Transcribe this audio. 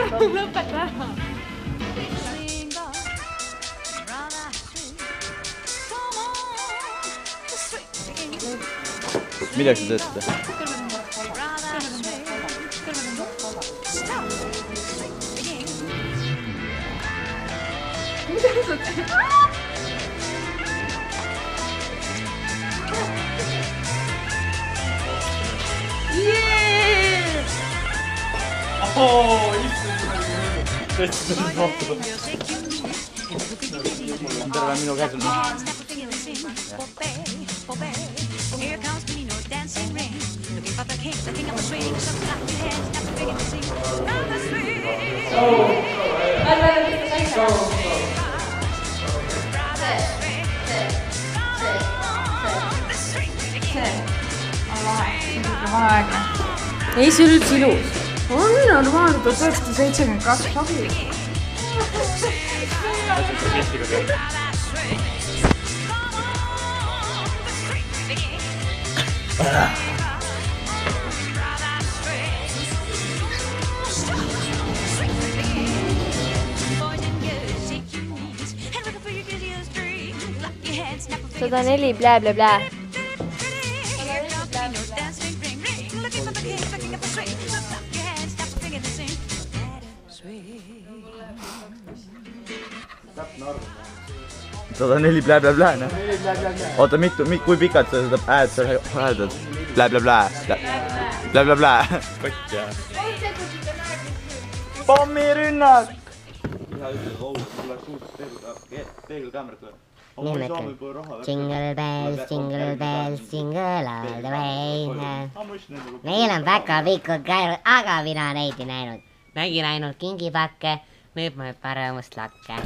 Arvo, lõpeta ära. Milleks te teete? Mida sa teed? Terve minu käes on. Ei, see oli üldse ilus. On vaadata 1972 sabi. Sada 4 blää, blää, blää. Sada 4 blää, blää, blää, noh. Oota, kui pikalt sa seda hääd seal hääldad? Blää, blää, blää. Blää, blää, blää. Kott, jah. Pommirünnak! Jingle bells, jingle bells, jingle all the way. Meil on päkapikud käinud, aga mina neid ei näinud. Nägin ainult kingipakke, nüüd ma paremust lakke.